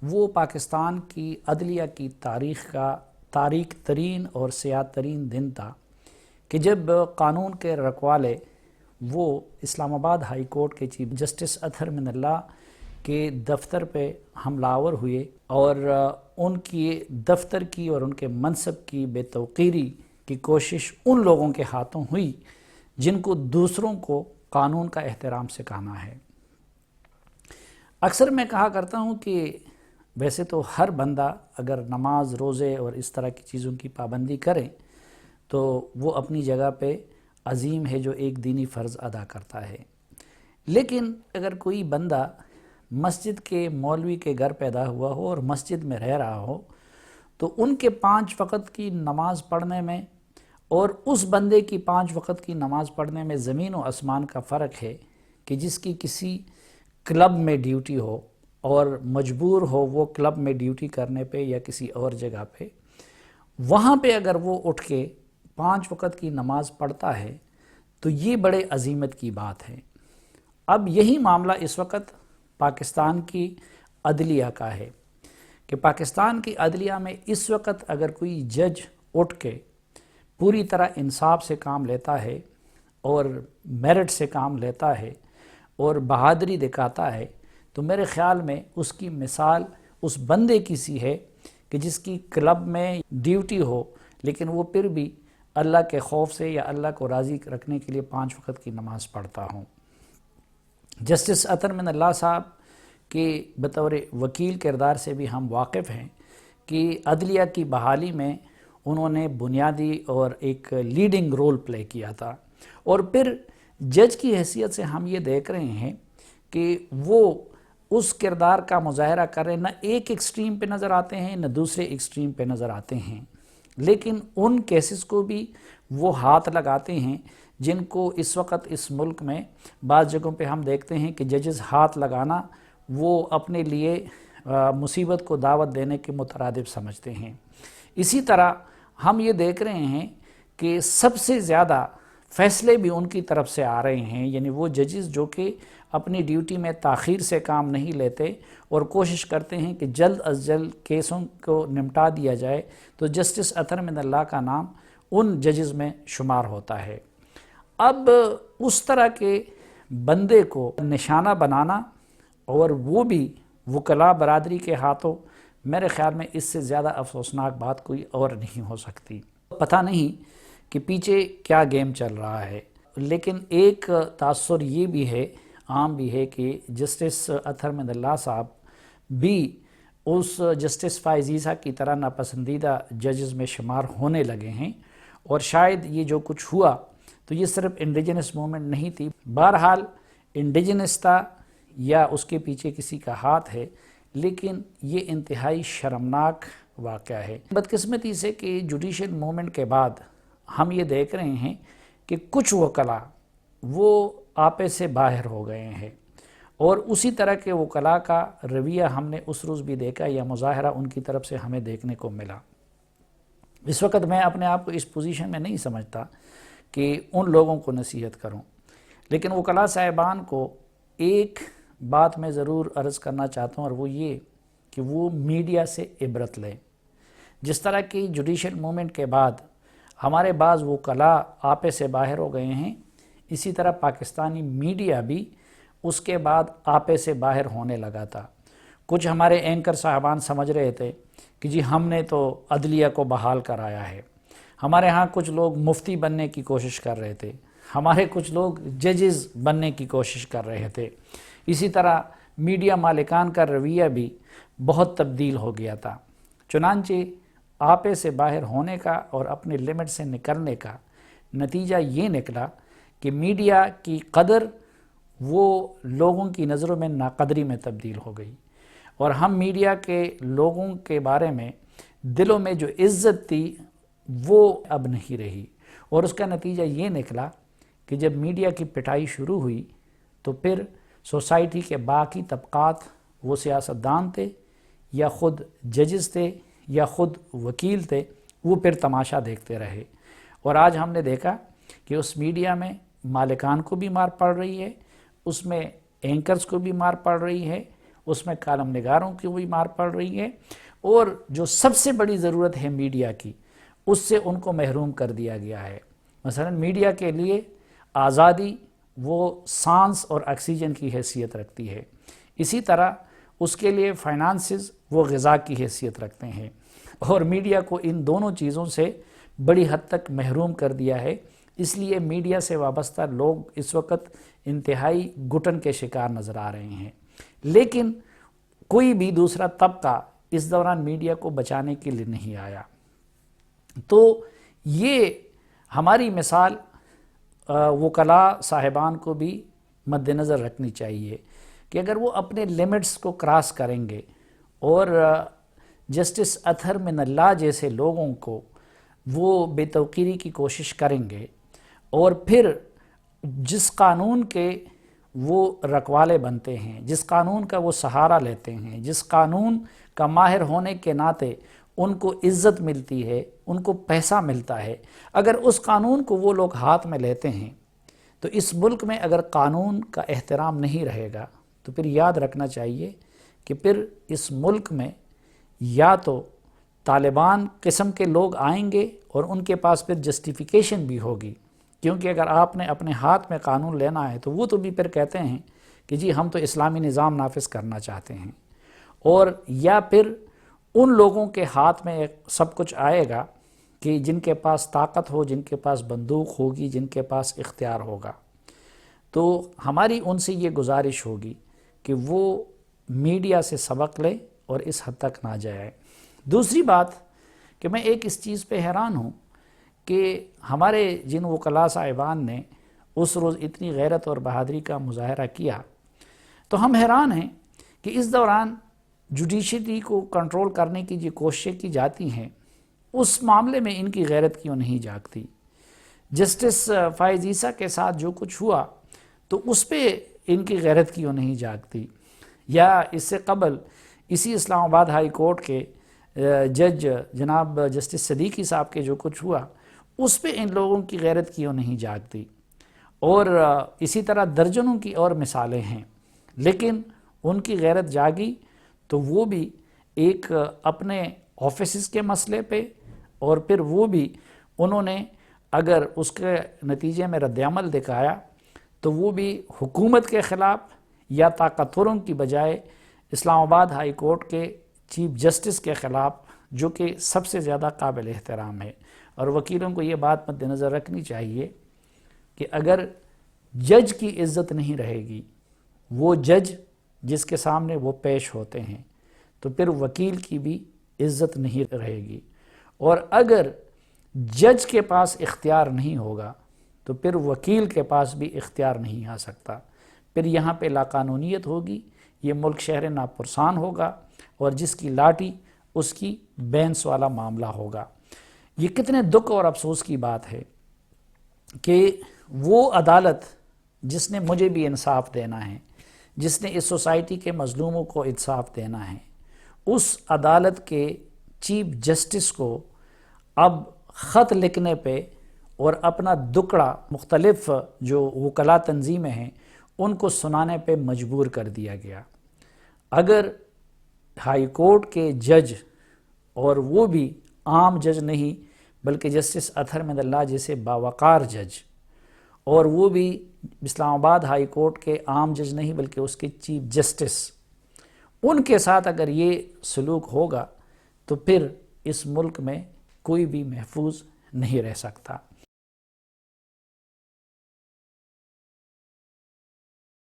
وہ پاکستان کی عدلیہ کی تاریخ کا تاریک ترین اور سیاہ ترین دن تھا کہ جب قانون کے رکھوالے وہ اسلام آباد ہائی کورٹ کے چیف جسٹس اطہر من اللہ کے دفتر پہ حملہ آور ہوئے اور ان کی دفتر کی اور ان کے منصب کی بے توقیری کی کوشش ان لوگوں کے ہاتھوں ہوئی جن کو دوسروں کو قانون کا احترام سکھانا ہے۔ اکثر میں کہا کرتا ہوں کہ ویسے تو ہر بندہ اگر نماز روزے اور اس طرح کی چیزوں کی پابندی کرے تو وہ اپنی جگہ پہ عظیم ہے جو ایک دینی فرض ادا کرتا ہے، لیکن اگر کوئی بندہ مسجد کے مولوی کے گھر پیدا ہوا ہو اور مسجد میں رہ رہا ہو تو ان کے 5 وقت کی نماز پڑھنے میں اور اس بندے کی 5 وقت کی نماز پڑھنے میں زمین و آسمان کا فرق ہے کہ جس کی کسی کلب میں ڈیوٹی ہو اور مجبور ہو وہ کلب میں ڈیوٹی کرنے پہ یا کسی اور جگہ پہ، وہاں پہ اگر وہ اٹھ کے 5 وقت کی نماز پڑھتا ہے تو یہ بڑے عظیمت کی بات ہے۔ اب یہی معاملہ اس وقت پاکستان کی عدلیہ کا ہے کہ پاکستان کی عدلیہ میں اس وقت اگر کوئی جج اٹھ کے پوری طرح انصاف سے کام لیتا ہے اور میرٹ سے کام لیتا ہے اور بہادری دکھاتا ہے تو میرے خیال میں اس کی مثال اس بندے کی سی ہے کہ جس کی کلب میں ڈیوٹی ہو لیکن وہ پھر بھی اللہ کے خوف سے یا اللہ کو راضی رکھنے کے لیے 5 وقت کی نماز پڑھتا ہوں۔ جسٹس اطہر من اللہ صاحب کے بطور وکیل کردار سے بھی ہم واقف ہیں کہ عدلیہ کی بحالی میں انہوں نے بنیادی اور ایک لیڈنگ رول پلے کیا تھا، اور پھر جج کی حیثیت سے ہم یہ دیکھ رہے ہیں کہ وہ اس کردار کا مظاہرہ کر رہے، نہ ایک ایکسٹریم پہ نظر آتے ہیں نہ دوسرے ایکسٹریم پہ نظر آتے ہیں، لیکن ان کیسز کو بھی وہ ہاتھ لگاتے ہیں جن کو اس وقت اس ملک میں بعض جگہوں پہ ہم دیکھتے ہیں کہ ججز ہاتھ لگانا وہ اپنے لیے مصیبت کو دعوت دینے کے مترادف سمجھتے ہیں۔ اسی طرح ہم یہ دیکھ رہے ہیں کہ سب سے زیادہ فیصلے بھی ان کی طرف سے آ رہے ہیں، یعنی وہ ججز جو کہ اپنی ڈیوٹی میں تاخیر سے کام نہیں لیتے اور کوشش کرتے ہیں کہ جلد از جلد کیسوں کو نمٹا دیا جائے، تو جسٹس اطہر من اللہ کا نام ان ججز میں شمار ہوتا ہے۔ اب اس طرح کے بندے کو نشانہ بنانا اور وہ بھی وکلاء برادری کے ہاتھوں، میرے خیال میں اس سے زیادہ افسوسناک بات کوئی اور نہیں ہو سکتی۔ پتہ نہیں کہ پیچھے کیا گیم چل رہا ہے، لیکن ایک تاثر یہ بھی ہے، عام بھی ہے، کہ جسٹس اطہر من اللہ صاحب بھی اس جسٹس فائز عیسیٰ کی طرح ناپسندیدہ ججز میں شمار ہونے لگے ہیں، اور شاید یہ جو کچھ ہوا تو یہ صرف انڈیجنس موومنٹ نہیں تھی، بہرحال انڈیجنس تھا یا اس کے پیچھے کسی کا ہاتھ ہے، لیکن یہ انتہائی شرمناک واقعہ ہے۔ بدقسمتی سے کہ جوڈیشل موومنٹ کے بعد ہم یہ دیکھ رہے ہیں کہ کچھ وکلاء وہ آپے سے باہر ہو گئے ہیں، اور اسی طرح کے وکلاء کا رویہ ہم نے اس روز بھی دیکھا یا مظاہرہ ان کی طرف سے ہمیں دیکھنے کو ملا۔ اس وقت میں اپنے آپ کو اس پوزیشن میں نہیں سمجھتا کہ ان لوگوں کو نصیحت کروں، لیکن وکلاء صاحبان کو ایک بات میں ضرور عرض کرنا چاہتا ہوں، اور وہ یہ کہ وہ میڈیا سے عبرت لیں۔ جس طرح کی جوڈیشل موومنٹ کے بعد ہمارے بعض وکلاء آپے سے باہر ہو گئے ہیں، اسی طرح پاکستانی میڈیا بھی اس کے بعد آپے سے باہر ہونے لگا تھا۔ کچھ ہمارے اینکر صاحبان سمجھ رہے تھے کہ جی ہم نے تو عدلیہ کو بحال کرایا ہے، ہمارے ہاں کچھ لوگ مفتی بننے کی کوشش کر رہے تھے، ہمارے کچھ لوگ ججز بننے کی کوشش کر رہے تھے۔ اسی طرح میڈیا مالکان کا رویہ بھی بہت تبدیل ہو گیا تھا۔ چنانچہ آپے سے باہر ہونے کا اور اپنے لمٹ سے نکلنے کا نتیجہ یہ نکلا کہ میڈیا کی قدر وہ لوگوں کی نظروں میں ناقدری میں تبدیل ہو گئی، اور ہم میڈیا کے لوگوں کے بارے میں دلوں میں جو عزت تھی وہ اب نہیں رہی، اور اس کا نتیجہ یہ نکلا کہ جب میڈیا کی پٹائی شروع ہوئی تو پھر سوسائٹی کے باقی طبقات، وہ سیاستدان تھے یا خود ججز تھے یا خود وکیل تھے، وہ پھر تماشا دیکھتے رہے، اور آج ہم نے دیکھا کہ اس میڈیا میں مالکان کو بھی مار پڑ رہی ہے، اس میں اینکرز کو بھی مار پڑ رہی ہے، اس میں کالم نگاروں کی بھی مار پڑ رہی ہے، اور جو سب سے بڑی ضرورت ہے میڈیا کی، اس سے ان کو محروم کر دیا گیا ہے۔ مثلا میڈیا کے لیے آزادی وہ سانس اور آکسیجن کی حیثیت رکھتی ہے، اسی طرح اس کے لیے فائنانسز وہ غذا کی حیثیت رکھتے ہیں، اور میڈیا کو ان دونوں چیزوں سے بڑی حد تک محروم کر دیا ہے۔ اس لیے میڈیا سے وابستہ لوگ اس وقت انتہائی گھٹن کے شکار نظر آ رہے ہیں، لیکن کوئی بھی دوسرا طبقہ اس دوران میڈیا کو بچانے کے لیے نہیں آیا۔ تو یہ ہماری مثال وکلاء صاحبان کو بھی مد نظر رکھنی چاہیے کہ اگر وہ اپنے لیمٹس کو کراس کریں گے اور جسٹس اطہر من اللہ جیسے لوگوں کو وہ بے توقیری کی کوشش کریں گے، اور پھر جس قانون کے وہ رکھوالے بنتے ہیں، جس قانون کا وہ سہارا لیتے ہیں، جس قانون کا ماہر ہونے کے ناطے ان کو عزت ملتی ہے، ان کو پیسہ ملتا ہے، اگر اس قانون کو وہ لوگ ہاتھ میں لیتے ہیں تو اس ملک میں اگر قانون کا احترام نہیں رہے گا تو پھر یاد رکھنا چاہیے کہ پھر اس ملک میں یا تو طالبان قسم کے لوگ آئیں گے اور ان کے پاس پھر جسٹیفیکیشن بھی ہوگی، کیونکہ اگر آپ نے اپنے ہاتھ میں قانون لینا ہے تو وہ تو بھی پھر کہتے ہیں کہ جی ہم تو اسلامی نظام نافذ کرنا چاہتے ہیں، اور یا پھر ان لوگوں کے ہاتھ میں سب کچھ آئے گا کہ جن کے پاس طاقت ہو، جن کے پاس بندوق ہوگی، جن کے پاس اختیار ہوگا۔ تو ہماری ان سے یہ گزارش ہوگی کہ وہ میڈیا سے سبق لیں اور اس حد تک نہ جائے۔ دوسری بات کہ میں ایک اس چیز پہ حیران ہوں کہ ہمارے جن وکلاء صاحبان نے اس روز اتنی غیرت اور بہادری کا مظاہرہ کیا، تو ہم حیران ہیں کہ اس دوران جوڈیشری کو کنٹرول کرنے کی جو کوششیں کی جاتی ہیں، اس معاملے میں ان کی غیرت کیوں نہیں جاگتی؟ جسٹس فائز عیسیٰ کے ساتھ جو کچھ ہوا تو اس پہ ان کی غیرت کیوں نہیں جاگتی؟ یا اس سے قبل اسی اسلام آباد ہائی کورٹ کے جج جناب جسٹس صدیقی صاحب کے جو کچھ ہوا اس پہ ان لوگوں کی غیرت کیوں نہیں جاگتی؟ اور اسی طرح درجنوں کی اور مثالیں ہیں، لیکن ان کی غیرت جاگی تو وہ بھی ایک اپنے آفیسز کے مسئلے پہ، اور پھر وہ بھی انہوں نے اگر اس کے نتیجے میں رد عمل دکھایا تو وہ بھی حکومت کے خلاف یا طاقتوروں کی بجائے اسلام آباد ہائی کورٹ کے چیف جسٹس کے خلاف، جو کہ سب سے زیادہ قابل احترام ہے۔ اور وکیلوں کو یہ بات مد نظر رکھنی چاہیے کہ اگر جج کی عزت نہیں رہے گی، وہ جج جس کے سامنے وہ پیش ہوتے ہیں، تو پھر وکیل کی بھی عزت نہیں رہے گی، اور اگر جج کے پاس اختیار نہیں ہوگا تو پھر وکیل کے پاس بھی اختیار نہیں آ سکتا، پھر یہاں پہ لاقانونیت ہوگی، یہ ملک شہر ناپرسان ہوگا، اور جس کی لاٹھی اس کی بینس والا معاملہ ہوگا۔ یہ کتنے دکھ اور افسوس کی بات ہے کہ وہ عدالت جس نے مجھے بھی انصاف دینا ہے، جس نے اس سوسائٹی کے مظلوموں کو انصاف دینا ہے، اس عدالت کے چیف جسٹس کو اب خط لکھنے پہ اور اپنا دکڑا مختلف جو وکلاء تنظیمیں ہیں ان کو سنانے پہ مجبور کر دیا گیا۔ اگر ہائی کورٹ کے جج، اور وہ بھی عام جج نہیں بلکہ جسٹس اطہر من اللہ جیسے باوقار جج، اور وہ بھی اسلام آباد ہائی کورٹ کے عام جج نہیں بلکہ اس کے چیف جسٹس، ان کے ساتھ اگر یہ سلوک ہوگا تو پھر اس ملک میں کوئی بھی محفوظ نہیں رہ سکتا۔